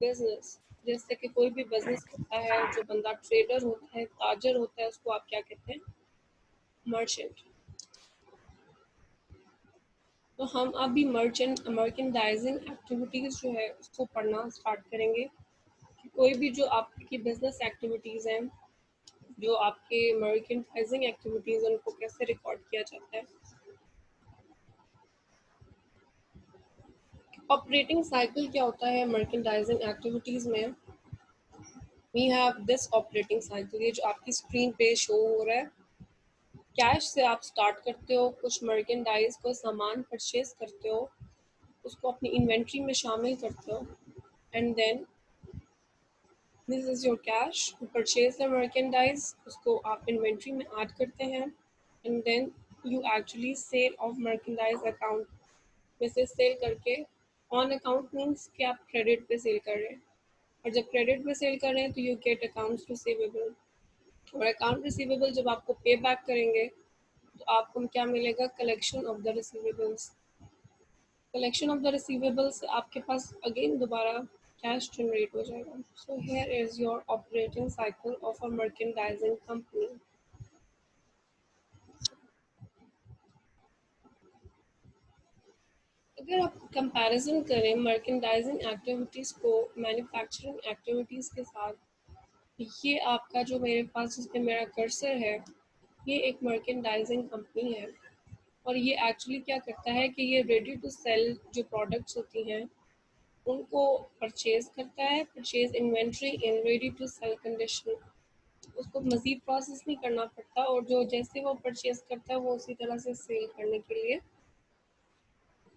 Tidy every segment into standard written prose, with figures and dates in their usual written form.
Business, जैसे कि कोई भी बिजनेस होता है, जो बंदा ट्रेडर होता है, ताजर होता है, उसको आप क्या कहते हैं? मर्चेंट। तो हम अभी मर्चेंडाइजिंग एक्टिविटीज़ जो है उसको पढ़ना स्टार्ट करेंगे कि कोई भी जो आपकी बिजनेस एक्टिविटीज़ हैं, जो आपके मर्चेंडाइजिंग एक्टिविटीज़ उनको कैसे रिकॉर्ड किया जाता है। ऑपरेटिंग साइकिल क्या होता है मर्चेंडाइजिंग एक्टिविटीज़ में? We have this operating cycle, ये जो आपकी स्क्रीन पे शो हो रहा है। कैश से आप स्टार्ट करते हो, कुछ मर्केंडाइज को सामान परचेज करते हो, उसको अपनी इन्वेंट्री में शामिल करते हो, and then this is your cash. You purchase the merchandise, उसको आप इन्वेंट्री में ऐड करते हैं, and then you actually sell off merchandise account में से सेल करके। ऑन अकाउंट मीन्स कि आप क्रेडिट पे सेल कर रहे हैं, और जब क्रेडिट पे सेल कर रहे हैं तो यू गेट अकाउंट्स रिसीवेबल, और अकाउंट रिसीवेबल जब आपको पे बैक करेंगे तो आपको क्या मिलेगा? Collection of the receivables. Collection of the receivables से आपके पास अगेन दोबारा कैश जनरेट हो जाएगा। So here is your operating cycle of a merchandising company. अगर आप कंपैरिजन करें मर्केंडाइजिंग एक्टिविटीज़ को मैन्युफैक्चरिंग एक्टिविटीज़ के साथ, ये आपका जो मेरे पास जिस पे मेरा कर्सर है, ये एक मर्केंडाइजिंग कंपनी है, और ये एक्चुअली क्या करता है कि ये रेडी टू सेल जो प्रोडक्ट्स होती हैं उनको परचेज करता है, purchase inventory in ready to sell condition. उसको मज़ीद प्रोसेस नहीं करना पड़ता, और जो जैसे वो परचेज करता है वो उसी तरह से सेल करने के लिए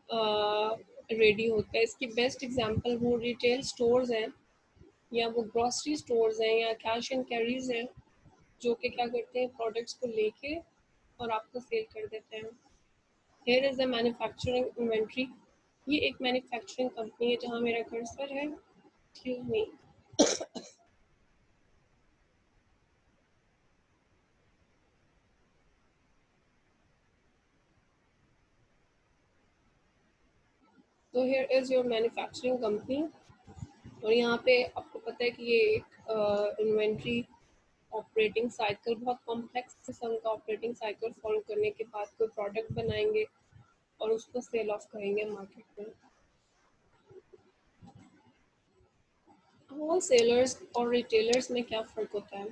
रेडी होता है। इसकी बेस्ट एग्जांपल वो रिटेल स्टोर्स हैं, या वो ग्रॉसरी स्टोर्स हैं, या कैश एंड कैरीज हैं, जो कि क्या करते हैं, प्रोडक्ट्स को लेके और आपको सेल कर देते हैं। Here is the manufacturing inventory. ये एक मैन्युफैक्चरिंग कंपनी है जहाँ मेरा कर्सर है। Excuse me. तो here is your manufacturing company, और यहाँ पे आपको पता है कि ये एक इन्वेंट्री ऑपरेटिंग साइकिल, बहुत कॉम्प्लेक्स किस्म का ऑपरेटिंग साइकिल फॉलो करने के बाद कोई प्रोडक्ट बनाएंगे और उसको सेल ऑफ करेंगे मार्केट में। होल सेलर्स और रिटेलर्स में क्या फ़र्क होता है?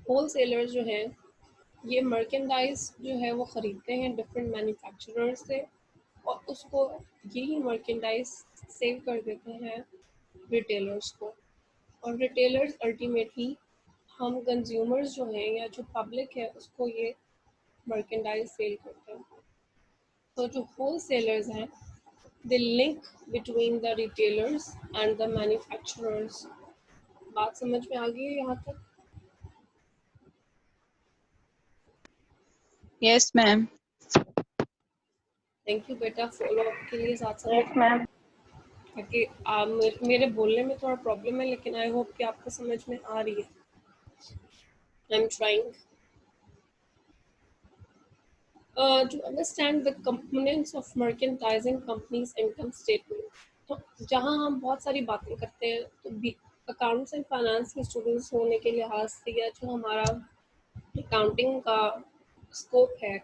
होल सेलर्स जो हैं ये मर्केंडाइज जो है वो ख़रीदते हैं डिफरेंट मैन्युफैक्चरर्स से, और उसको यही मर्केंडाइज सेल कर देते हैं रिटेलर्स को, और रिटेलर्स अल्टीमेटली हम कंज्यूमर्स जो हैं या जो पब्लिक है उसको ये मर्केंडाइज सेल करते हैं। तो जो होल सेलर्स हैं they link between the retailers and the manufacturers. बात समझ में आ गई है यहाँ तक? Yes ma'am. थैंक यू बेटा फॉलो अप के लिए साथ साथ। Yes ma'am. ताकि आप मेरे बोलने में थोड़ा प्रॉब्लम है, लेकिन आई होप कि आपको समझ में आ रही है। I am trying to understand the components of merchandising companies income statement। तो जहाँ हम बहुत सारी बातें करते हैं, तो अकाउंट्स एंड फाइनेंस के स्टूडेंट्स होने के लिहाज से, या जो हमारा अकाउंटिंग का स्कोप है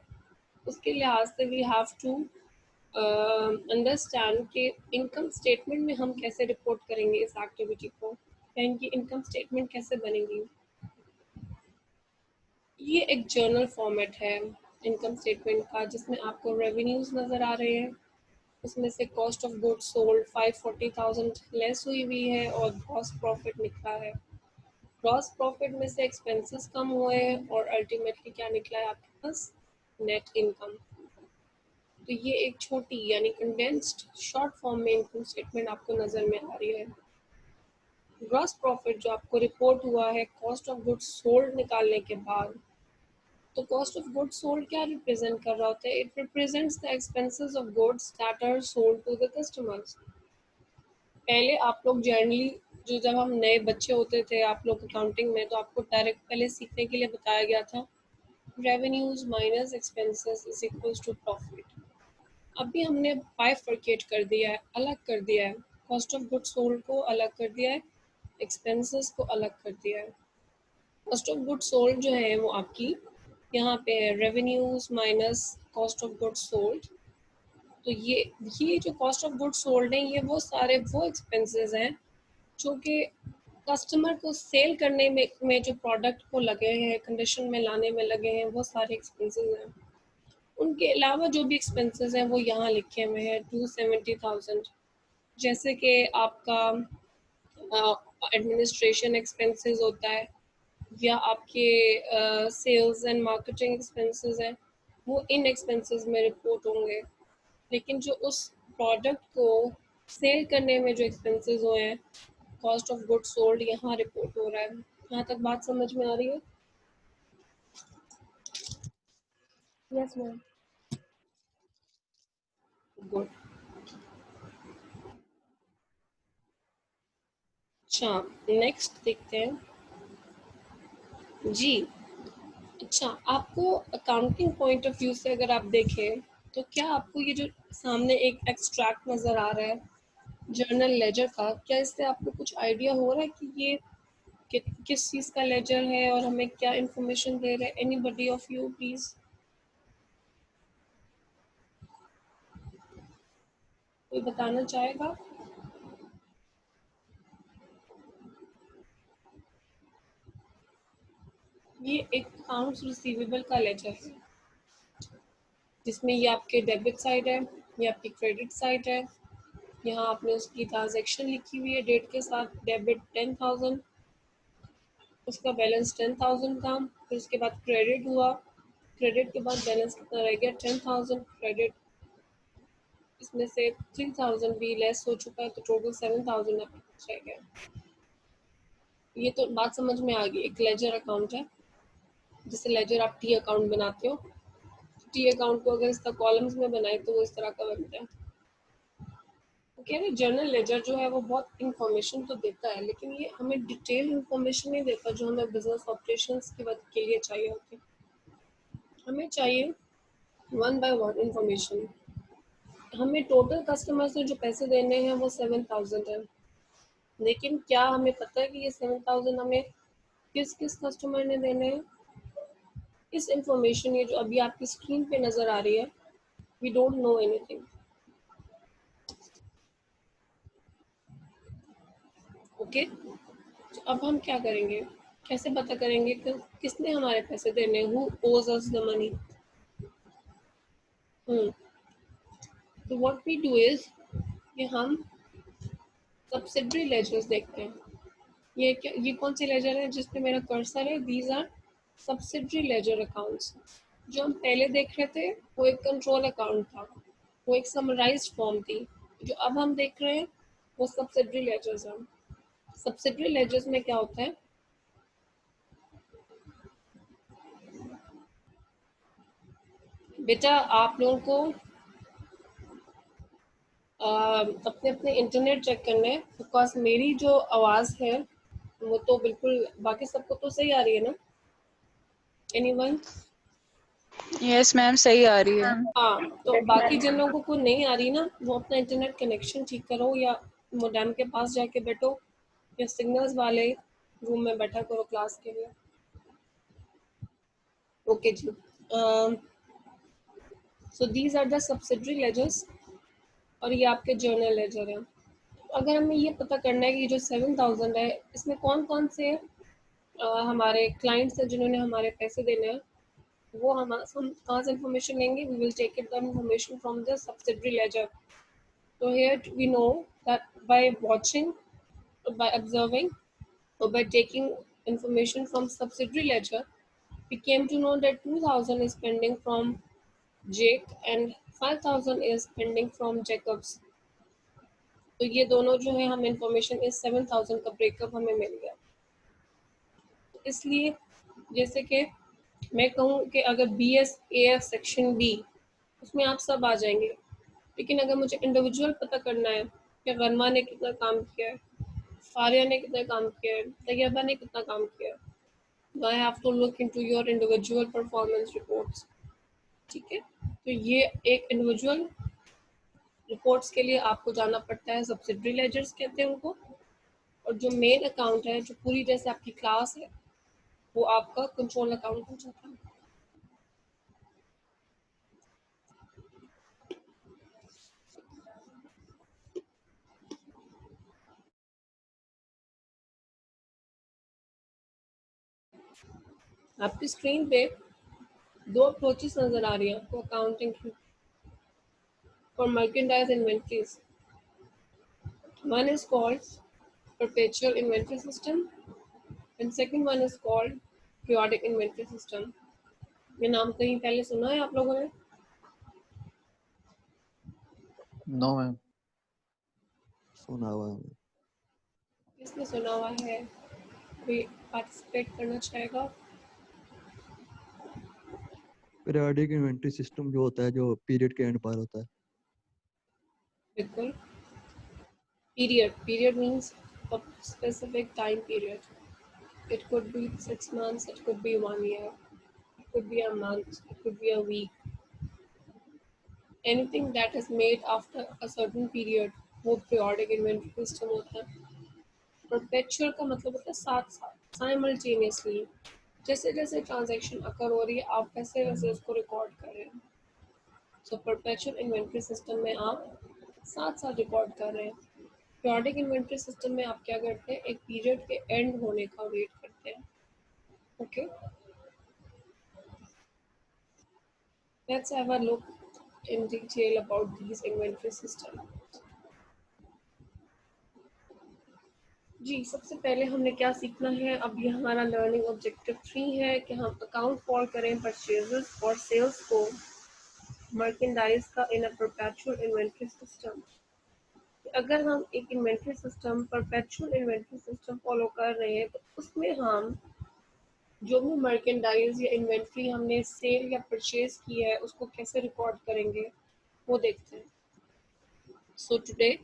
उसके लिहाज से, वी हैव टू अंडरस्टैंड कि इनकम स्टेटमेंट में हम कैसे रिपोर्ट करेंगे इस एक्टिविटी को, या इनकी इनकम स्टेटमेंट कैसे बनेगी। ये एक जर्नल फॉर्मेट है इनकम स्टेटमेंट का, जिसमें आपको रेवेन्यूज नज़र आ रहे हैं। उसमें से cost of goods sold 540,000 less हुई हुई है और ग्रॉस प्रॉफिट निकला है। ग्रॉस प्रॉफिट में से एक्सपेंसेस कम हुए हैं और अल्टीमेटली क्या निकला है आपके पास, नेट इनकम। तो ये एक छोटी यानी कंडेंस्ड शॉर्ट फॉर्म में इनकम स्टेटमेंट आपको नज़र में आ रही है। ग्रॉस प्रॉफिट जो आपको रिपोर्ट हुआ है कॉस्ट ऑफ गुड्स सोल्ड निकालने के बाद, तो कॉस्ट ऑफ गुड्स सोल्ड क्या रिप्रेजेंट कर रहा होता है, it represents the expenses of goods that are sold to the customers. पहले आप लोग जनरली, जो जब हम नए बच्चे होते थे आप लोग अकाउंटिंग में, तो आपको डायरेक्ट पहले सीखने के लिए बताया गया था revenues minus expenses is equals to profit. अभी हमने बाइफरकेट कर दिया है, अलग कर दिया है, कॉस्ट ऑफ गुड्स सोल्ड को अलग कर दिया है, एक्सपेंसेस को अलग कर दिया है। कॉस्ट ऑफ गुड्स सोल्ड जो है वो आपकी यहाँ पे है revenues minus cost of goods sold. तो ये जो कॉस्ट ऑफ गुड्स सोल्ड है, ये वो सारे वो एक्सपेंसेस हैं जो कि कस्टमर को सेल करने में जो प्रोडक्ट को लगे हैं, कंडीशन में लाने में लगे हैं, वो सारे एक्सपेंसेस हैं। उनके अलावा जो भी एक्सपेंसेस हैं वो यहाँ लिखे हुए हैं 270,000। जैसे कि आपका एडमिनिस्ट्रेशन एक्सपेंसेस होता है, या आपके सेल्स एंड मार्केटिंग एक्सपेंसेस हैं, वो इन एक्सपेंसेस में रिपोर्ट होंगे। लेकिन जो उस प्रोडक्ट को सेल करने में जो एक्सपेंसेस हुए हैं, कॉस्ट ऑफ गुड्स सोल्ड, यहाँ रिपोर्ट हो रहा है। यहाँ तक बात समझ में आ रही है? Yes ma'am. गुड। अच्छा, नेक्स्ट देखते हैं जी। अच्छा, आपको अकाउंटिंग पॉइंट ऑफ व्यू से अगर आप देखें, तो क्या आपको ये जो सामने एक एक्सट्रैक्ट नज़र आ रहा है जर्नल लेजर का, क्या इससे आपको कुछ आइडिया हो रहा है कि ये किस चीज़ का लेजर है और हमें क्या इंफॉर्मेशन दे रहा है? एनीबडी ऑफ यू प्लीज़, कोई बताना चाहेगा? ये एक अकाउंट्स रिसीवेबल का लेजर है, जिसमें ये आपके डेबिट साइड है, ये आपकी क्रेडिट साइड है। यहाँ आपने उसकी ट्रांजेक्शन लिखी हुई है डेट के साथ, डेबिट 10,000, उसका बैलेंस 10,000 था। फिर उसके बाद क्रेडिट हुआ, क्रेडिट के बाद बैलेंस कितना रह गया, 10,000 क्रेडिट, इसमें से 3,000 भी लेस हो चुका है, तो टोटल 7,000 आपके पास रह गया। ये तो बात समझ में आ गई। एक लेजर अकाउंट है, जैसे लेजर आप टी अकाउंट बनाते हो, टी अकाउंट को अगर इसका कॉलम्स में बनाए तो वो इस तरह का बनता है। तो कह रहे जर्नल लेजर जो है वो बहुत इंफॉर्मेशन तो देता है, लेकिन ये हमें डिटेल इंफॉर्मेशन नहीं देता जो हमें बिजनेस ऑपरेशंस के लिए चाहिए होती है। हमें चाहिए वन बाय वन इंफॉर्मेशन। हमें टोटल कस्टमर से जो पैसे देने हैं वो 7,000 है, लेकिन क्या हमें पता है कि ये 7,000 हमें किस किस कस्टमर ने देने हैं? इस इंफॉर्मेशन ये जो अभी आपकी स्क्रीन पे नज़र आ रही है, we don't know anything. Okay, तो अब हम क्या करेंगे, कैसे पता करेंगे कि किसने हमारे पैसे देने, हु ओज अस द मनी? तो व्हाट वी डू इज कि हम सब्सिडरी लेजर्स देखते हैं। ये कौन सी लेजर है जिस पे मेरा कर्सर है? These are subsidiary ledger accounts. जो हम पहले देख रहे थे वो एक कंट्रोल अकाउंट था, वो एक समराइज्ड फॉर्म थी। जो अब हम देख रहे हैं वो सब्सिडरी लेजर्स हैं। सब्सिडरी लेजर्स में क्या होता है, बेटा आप लोगों को अपने अपने इंटरनेट चेक करना है, बिकॉज मेरी जो आवाज़ है वो तो बिल्कुल बाकी सबको तो सही आ रही है ना? एनीवन? यस मैम, सही आ रही है। हाँ, तो बाकी जिन लोगों को नहीं आ रही ना, वो अपना इंटरनेट कनेक्शन ठीक करो, या मोडेम के पास जाके बैठो, या सिग्नल्स वाले रूम में बैठा करो क्लास के लिए। ओके जी। So these are the subsidiary ledgers, और ये आपके जर्नल लेजर हैं। अगर हमें ये पता करना है कि जो 7,000 है इसमें कौन कौन से हमारे क्लाइंट्स हैं जिन्होंने हमारे पैसे देने हैं, वो हम कहाँ से इन्फॉर्मेशन लेंगे? We will take it the information from the subsidiary ledger. So here we know that by watching, by observing, or by taking information from subsidiary ledger, we came to know that 2,000 is pending from Jake and 5,000 is pending from Jacobs. तो ये दोनों जो है हम information इस 7,000 का breakup हमें मिल गया. तो इसलिए जैसे कि मैं कहूँ कि अगर BS AF सेक्शन B उसमें आप सब आ जाएंगे, लेकिन अगर मुझे इंडिविजुअल पता करना है कि गनमा ने कितना काम किया है, फारिया ने कितना काम किया है, तैयबा ने कितना काम किया है, तो I have to look into your individual performance reports. ठीक है, तो ये एक इंडिविजुअल रिपोर्ट्स के लिए आपको जाना पड़ता है, सब्सिडरी लेजर्स कहते हैं उनको. और जो मेन अकाउंट है, जो पूरी जैसे आपकी क्लास है, वो आपका कंट्रोल अकाउंट हो जाता है. आपकी स्क्रीन पे दो अप्रोचेस नजर आ रही हैं आपको अकाउंटिंग की for merchandise inventories. One is called perpetual inventory system and second one is called periodic inventory system. ये नाम कहीं पहले सुना है आप लोगों ने? नो मैम, सुना हुआ है. किसने सुना हुआ है? कोई पार्टिसिपेट करना चाहेगा? पीरियोडिक इन्वेंटरी सिस्टम जो होता है, जो पीरियड के एंड पर होता है. बिल्कुल. Period means a specific time period. It could be 6 months, it could be 1 year, it could be a month, it could be a week. Anything that is made after a certain period वो periodic inventory system होता है. Perpetual का मतलब होता है साथ साथ, simultaneously. जैसे जैसे ट्रांजैक्शन अकर हो रही है, आप वैसे वैसे उसको रिकॉर्ड कर रहे हैं. सो परपेचुअल इन्वेंट्री सिस्टम में आप साथ साथ रिकॉर्ड कर रहे हैं. पीरियोडिक इन्वेंट्री सिस्टम में आप क्या करते हैं? एक पीरियड के एंड होने का वेट करते हैं. Okay, let's have a look in detail about these inventory system. जी, सबसे पहले हमने क्या सीखना है? अब ये हमारा लर्निंग ऑब्जेक्टिव 3 है कि हम अकाउंट फॉल करें परचेजेस और सेल्स को मर्केंडाइज का इन अ परपेचुअल इन्वेंट्री सिस्टम. अगर हम एक inventory system, perpetual inventory system follow कर रहे हैं, तो उसमें हम जो भी मर्केंडाइज या इन्वेंट्री हमने सेल या परचेज की है उसको कैसे रिकॉर्ड करेंगे वो देखते हैं. So today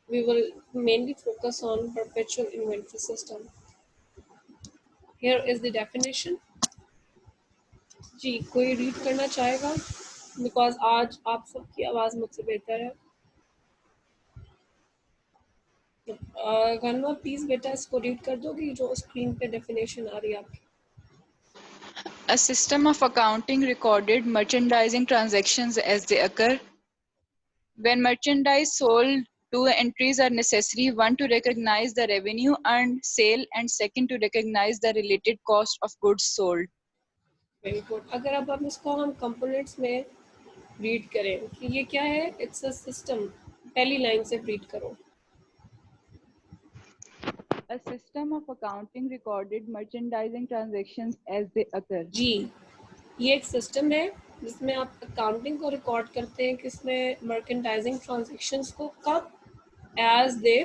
we will mainly focus on perpetual inventory system. Here is the definition. जी, कोई रीड करना चाहेगा? बिकॉज आज आप सबकी आवाज़ मुझसे बेहतर है. गनवा प्लीज बेटा इसको रीड कर दोगी, जो स्क्रीन पे डेफिनेशन आ रही है आपकी. A system of accounting recorded merchandising transactions as they occur. When merchandise sold, two entries are necessary: one to recognize the revenue earned sale, and second to recognize the related cost of goods sold. Very good. अगर अब हम इसको हम components में read करें कि ये क्या है? It's a system. पहली लाइन से रीड करो. A system of accounting recorded merchandising transactions as they occur. जी, ये एक सिस्टम है जिसमें आप अकाउंटिंग को रिकॉर्ड करते हैं, किसमें? मर्केंडाइजिंग ट्रांजैक्शंस को. कब? एज दे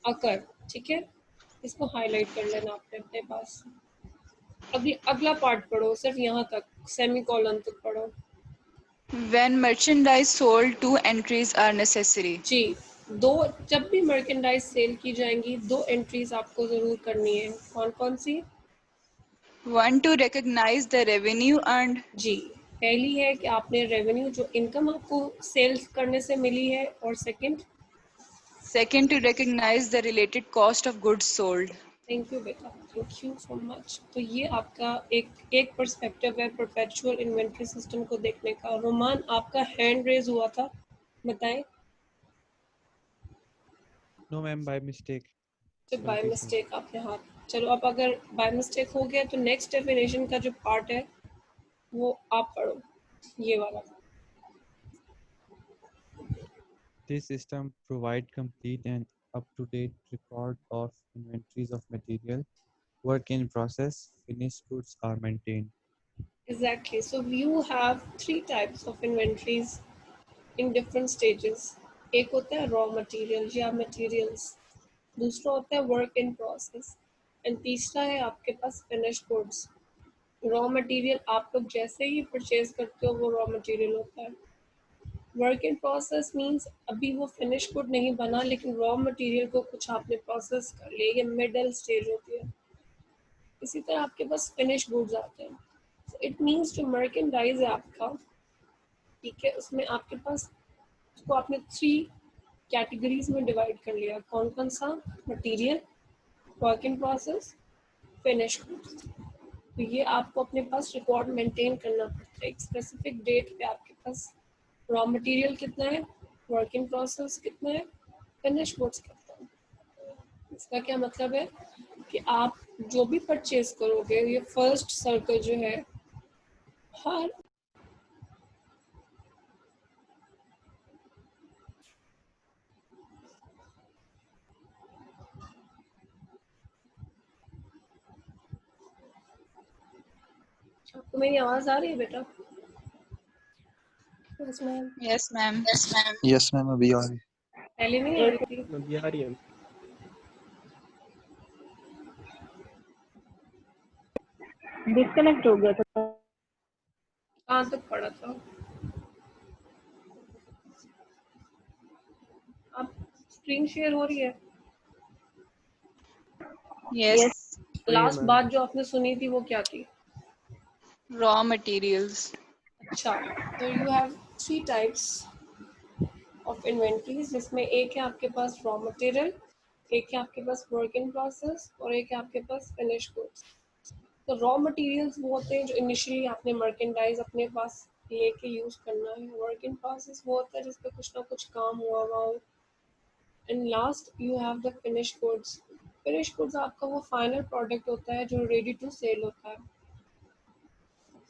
अकर. ठीक है, इसको हाईलाइट कर लेना आपने अपने पास. अभी अगला पार्ट पढ़ो, सिर्फ यहाँ तक, सेमीकोलन तक पढ़ो. When merchandise sold, two entries are necessary. जी, दो, जब भी मर्केंडाइज सेल की जाएंगी दो एंट्रीज आपको जरूर करनी है. कौन कौन सी? One to recognize the revenue earned. जी, पहली है कि आपने रेवेन्यू, जो इनकम आपको सेल्स करने से मिली है, और second? Second to recognize the related cost of goods sold. Thank you बेटा, थैंक यू सो मच. तो ये आपका एक पर्सपेक्टिव है परपेचुअल इन्वेंट्री सिस्टम को देखने का. रोमान, आपका हैंड रेज हुआ था, बताएं. No ma'am, by mistake. तो बाय मिस्टेक आपने हाथ चलो अब अगर बाय मिस्टेक हो गया तो नेक्स्ट डेफिनेशन का जो पार्ट है वो आप पढ़ो, ये वाला। This system provide complete and up-to-date record of inventories of material, work in process, finished goods are maintained. Exactly. So you have three types of inventories in different stages. एक होता है raw material या materials, दूसरा होता है work in process, and तीसरा है आपके पास finished goods. रॉ मटेरियल आप लोग जैसे ही परचेज करते हो वो रॉ मटेरियल होता है. वर्क इन प्रोसेस मींस अभी वो फिनिश गुड नहीं बना लेकिन रॉ मटेरियल को कुछ आपने प्रोसेस कर लिया, ये मिडल स्टेज होती है. इसी तरह आपके पास फिनिश गुड्स आते हैं. इट मींस जो मर्केंडाइज है आपका, ठीक है, उसमें आपके पास उसको आपने 3 कैटेगरीज में डिवाइड कर लिया. कौन कौन सा? Material, work in process, finish goods. तो ये आपको अपने पास रिकॉर्ड मेंटेन करना पड़ता है. एक स्पेसिफिक डेट पे आपके पास रॉ मटेरियल कितना है, वर्क इन प्रोसेस कितना है, फिनिश गुड्स कितना है. इसका क्या मतलब है कि आप जो भी परचेज करोगे, ये फर्स्ट सर्कल जो है हर आपको मेरी आवाज आ रही है बेटा? Yes ma'am. Yes, ma'am. Yes ma'am अभी आ रही. पहले नहीं आ रही थी. अभी आ रही है. डिस्कनेक्ट हो गया था. कहाँ तक पढ़ा था? अब स्क्रीन शेयर हो रही है? Yes. Last ma'am. बात जो आपने सुनी थी वो क्या थी? Raw materials. अच्छा, तो you have 3 types of inventories, जिसमें एक है आपके पास रॉ मटेरियल, एक है आपके पास वर्क इन प्रोसेस और एक है आपके पास फिनिश गुड्स. तो रॉ मटेरियल्स वो होते हैं जो इनिशियली आपने मर्केंडाइज अपने पास लेके यूज करना है. वर्क इन प्रोसेस वो होता है जिसपे कुछ ना कुछ काम हुआ हो. And last you have the finish goods. Finish goods आपका वो फाइनल प्रोडक्ट होता है जो रेडी टू सेल होता है.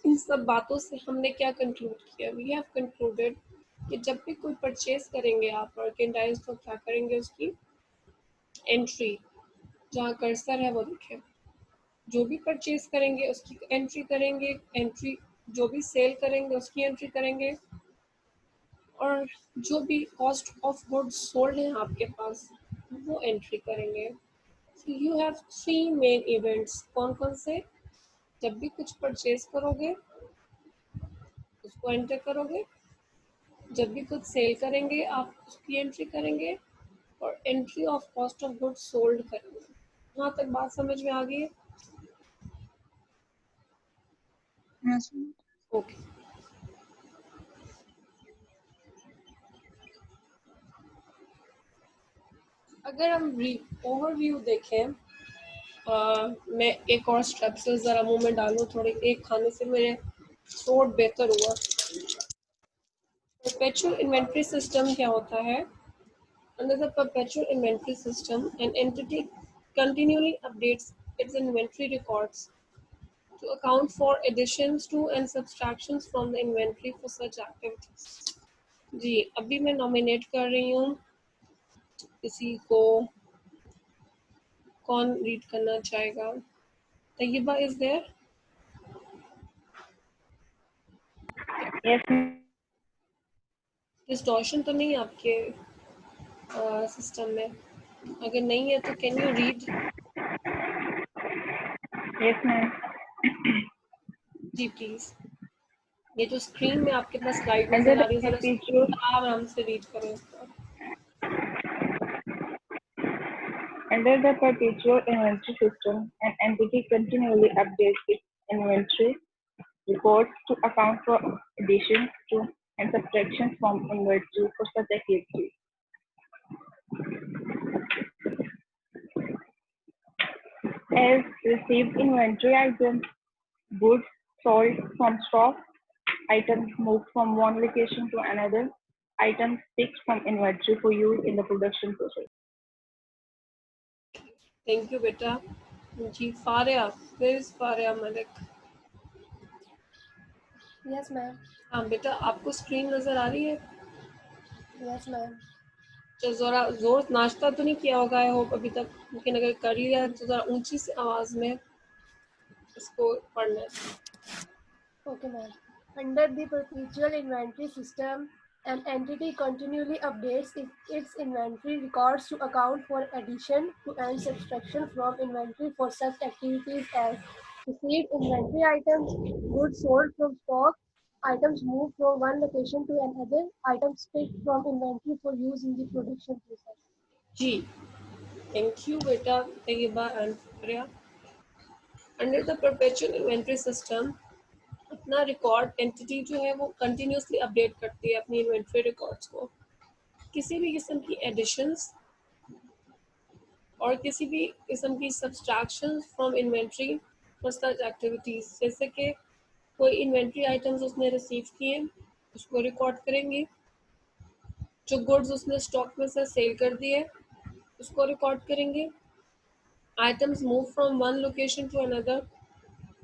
इन सब बातों से हमने क्या कंक्लूड किया? वी हैव कंक्लूडेड कि जब भी कोई परचेज करेंगे आप मर्केंडाइज, तो क्या करेंगे, उसकी एंट्री जहाँ कर्सर है वो देखें. जो भी परचेज करेंगे उसकी एंट्री करेंगे, एंट्री जो भी सेल करेंगे उसकी एंट्री करेंगे, और जो भी कॉस्ट ऑफ गुड्स सोल्ड है आपके पास वो एंट्री करेंगे. So you have 3 main events. कौन कौन से? जब भी कुछ परचेज करोगे उसको एंटर करोगे, जब भी कुछ सेल करेंगे आप उसकी एंट्री करेंगे, और entry of cost of goods sold करेंगे. वहाँ तक बात समझ में आ गई है? Yes, ma'am. ओके. अगर हम ओवरव्यू देखें, मैं एक और स्ट्रेप्सिल ज़रा मुंह में डालूं, थोड़े एक खाने से मेरे थ्रोट बेहतर हुआ. परपेचुअल इन्वेंट्री सिस्टम क्या होता है? Under the perpetual inventory system an entity continually updates its inventory records to account for additions to and subtractions from the inventory for such activities. जी, अभी मैं नॉमिनेट कर रही हूँ किसी को. कौन रीड करना चाहेगा? Tayyaba is there? Yes distortion तो नहीं आपके सिस्टम में? अगर नहीं है तो can you read? Yes ma'am. जी प्लीज. ये जो स्क्रीन में आपके पास स्लाइड नजर अंडर आ रही है, जरा द आराम से रीड करो इसको. Under the perpetual inventory system, an entity continually updates its inventory records to account for additions to and subtractions from inventory for such activities. As received inventory items, goods sold from stock, items moved from one location to another, items picked from inventory for use in the production process. Thank you बेटा. जी Faria, where is Faria Malik? Yes, ma'am. हाँ बेटा, आपको screen नजर आ रही है? Yes, ma'am. तो जरा जोर नाश्ता तो नहीं किया होगा आई होप अभी तक, लेकिन अगर कर लिया है तो जरा ऊंची सी आवाज में इसको पढ़ना है। Okay, ma'am. Under the perpetual inventory system, an entity continually updates its inventory records to account for addition to and subtraction from inventory for such activities as received inventory items, goods sold from stock, items moved from one location to another, items picked from inventory for use in the production process. जी thank you बेटा Taiba and Faria. Under the perpetual inventory system अपना record entity जो है वो continuously update करती है अपनी inventory records को। किसी भी किस्म की एडिशंस और किसी भी किस्म की subtractions from inventory for such activities, जैसे कि कोई इन्वेंटरी आइटम्स उसने रिसीव किए उसको रिकॉर्ड करेंगे, जो गुड्स उसने स्टॉक में से सेल कर दिए उसको रिकॉर्ड करेंगे, items move from one location to another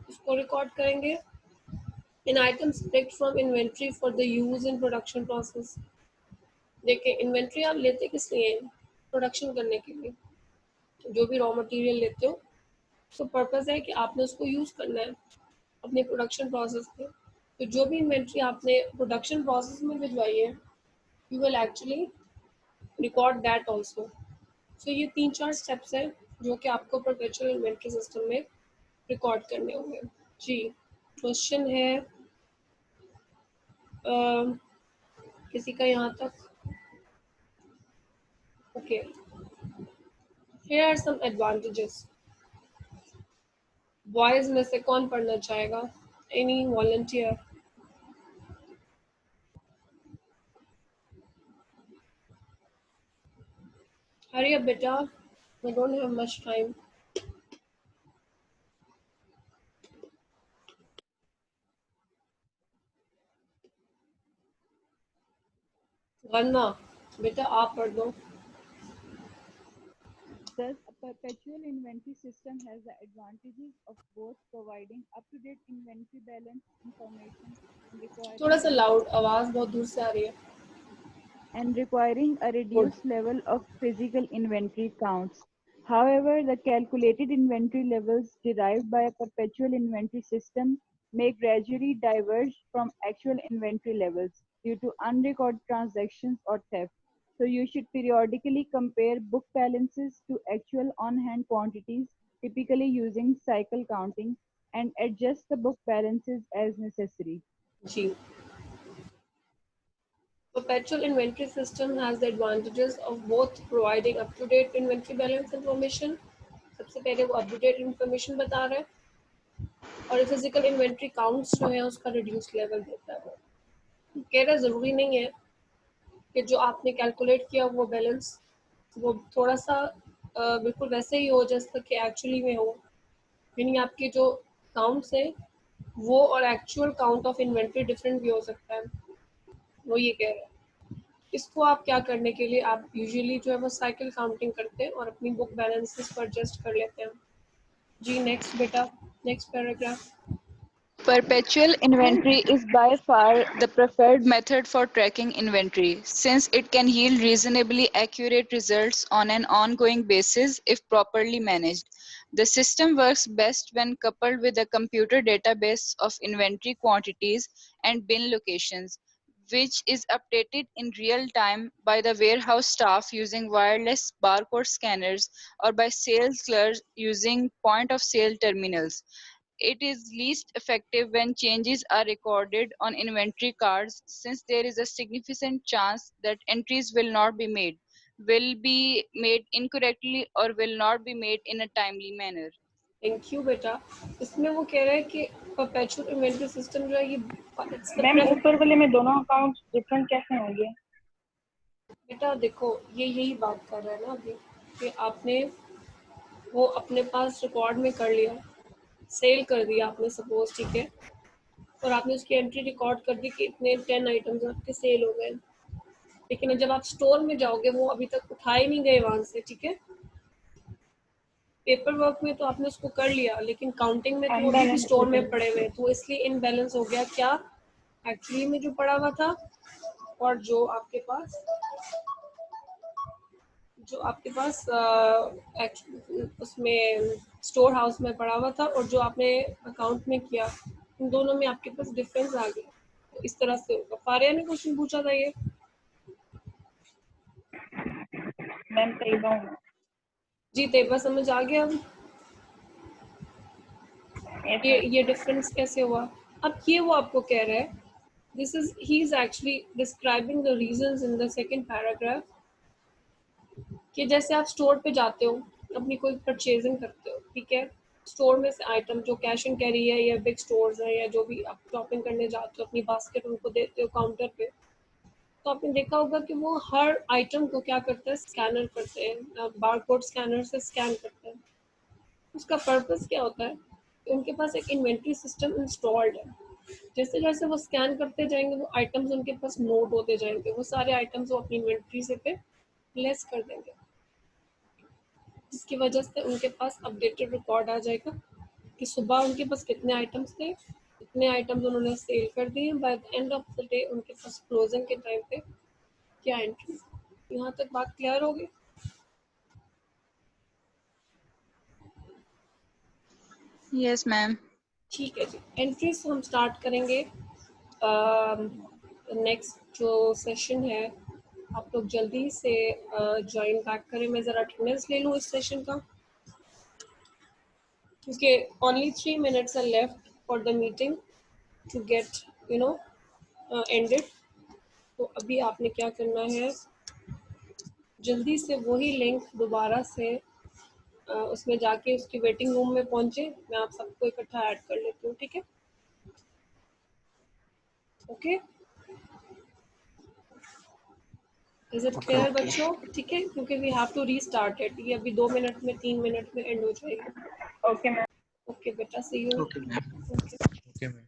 उसको रिकॉर्ड करेंगे, in items picked from inventory for the use in production process. देखिए इन्वेंटरी आप लेते किस लिए हैं? प्रोडक्शन करने के लिए। जो भी रॉ मटेरियल लेते हो तो पर्पस है कि आपने उसको यूज़ करना है अपने प्रोडक्शन प्रोसेस में। तो जो भी इन्वेंट्री आपने प्रोडक्शन प्रोसेस में भिजवाई है you will actually record that also. So ये 3-4 स्टेप्स हैं जो कि आपको परपेचुअल इन्वेंट्री सिस्टम में रिकॉर्ड करने होंगे। जी क्वेश्चन है किसी का यहाँ तक? Okay, here are some advantages. Boys में से कौन पढ़ना चाहेगा? Any volunteer? Hurry up, beta. We don't have much time. वरना बेटा आप पढ़ दो। Thus, a perpetual inventory system has the advantages of both providing up-to-date inventory balance information and थोड़ा requiring सा लाउड, आवाज बहुत दूर से आ रही है। a reduced level of physical inventory counts. However, the calculated inventory levels derived by a perpetual inventory system may gradually diverge from actual inventory levels due to unrecorded transactions or theft. So you should periodically compare book balances to actual on-hand quantities, typically using cycle counting, and adjust the book balances as necessary. Ji, perpetual inventory system has the advantages of both providing up-to-date inventory balance information. सबसे पहले वो up-to-date information बता रहा है और physical inventory counts जो है उसका रिड्यूस लेवल देता है। वो कह रहा ज़रूरी नहीं है कि जो आपने कैलकुलेट किया वो बैलेंस वो थोड़ा सा बिल्कुल वैसे ही हो जैसा कि एक्चुअली में हो, यानी आपके जो काउंट्स हैं वो और actual count of inventory different भी हो सकता है। वो ये कह रहे हैं इसको आप क्या करने के लिए आप यूजुअली जो है वो साइकिल काउंटिंग करते हैं और अपनी बुक बैलेंसेस पर एडजस्ट कर लेते हैं। जी नेक्स्ट बेटा, next paragraph. Perpetual inventory is by far the preferred method for tracking inventory, since it can yield reasonably accurate results on an ongoing basis if properly managed. The system works best when coupled with a computer database of inventory quantities and bin locations, which is updated in real time by the warehouse staff using wireless barcode scanners or by sales clerks using point of sale terminals. It is least effective when changes are recorded on inventory cards, since there is a significant chance that entries will be made incorrectly, or will not be made in a timely manner. Thank you बेटा। इसमें वो कह रहा है कि perpetual inventory system जो है ये मैम ऊपर वाले में दोनों अकाउंट डिफरेंट कैसे होंगे? बेटा देखो ये यही बात कर रहा है ना अभी कि आपने वो अपने पास रिकॉर्ड में कर लिया, सेल कर दिया आपने सपोज, ठीक है, और आपने उसकी एंट्री रिकॉर्ड कर दी कि इतने 10 आइटम्स आपके सेल हो गए, लेकिन जब आप स्टोर में जाओगे वो अभी तक उठाए नहीं गए वहां से, ठीक है, पेपर वर्क में तो आपने उसको कर लिया, लेकिन काउंटिंग में तो अभी भी Unbalanced स्टोर में total. पड़े हुए हैं, तो इसलिए इनबैलेंस हो गया क्या एक्चुअली में जो पड़ा हुआ था और जो आपके पास उसमें स्टोर हाउस में पड़ा हुआ था और जो आपने अकाउंट में किया, इन दोनों में आपके पास डिफरेंस आ गया। तो इस तरह से होगा। फारिया ने क्वेश्चन पूछा था ये। मैम तैयबा हूँ। जी तैयबा समझ आ गया अब Yes, ये डिफरेंस कैसे हुआ। अब ये वो आपको कह रहा है, this is he is actually describing the reasons in the second paragraph कि जैसे आप स्टोर पे जाते हो, अपनी कोई परचेजिंग करते हो, ठीक है, स्टोर में से आइटम जो कैश एंड कैरी है या बिग स्टोर्स है या जो भी आप शॉपिंग करने जाते हो, अपनी बास्केट उनको देते हो काउंटर पे, तो आपने देखा होगा कि वो हर आइटम को क्या करते हैं, स्कैनर करते हैं, बारकोड स्कैनर से स्कैन करते हैं। उसका पर्पस क्या होता है कि उनके पास एक इन्वेंट्री सिस्टम इंस्टॉल्ड है। जैसे जैसे वो स्कैन करते जाएंगे वो आइटम्स उनके पास नोट होते जाएंगे, वो सारे आइटम्स वो अपनी इन्वेंट्री से पे लेस कर देंगे, जिसकी वजह से उनके पास अपडेटेड रिकॉर्ड आ जाएगा कि सुबह उनके पास कितने आइटम्स थे, कितने आइटम्स उन्होंने सेल कर दिए, by the end of the day उनके पास क्लोजिंग के टाइम पे क्या एंट्री। यहाँ तक बात क्लियर होगी। Yes, ma'am. ठीक है जी, एंट्रीज हम स्टार्ट करेंगे। नेक्स्ट जो सेशन है आप लोग जल्दी से ज्वाइन बैक करें। मैं ज़रा अटेंडेंस ले लूँ इस सेशन का, क्योंकि only 3 minutes are left for the meeting to get ended। तो अभी आपने क्या करना है, जल्दी से वही लिंक दोबारा से उसमें जाके उसकी वेटिंग रूम में पहुंचे। मैं आप सबको इकट्ठा ऐड कर लेती हूँ, ठीक है, ओके, इज इट क्लियर बच्चों? ठीक है, क्योंकि we have to restart it, ये अभी 2 मिनट में 3 मिनट में एंड हो जाएगी। okay, ma'am. ओके बेटा, see you. Okay ma'am. Okay. Okay, ma'am.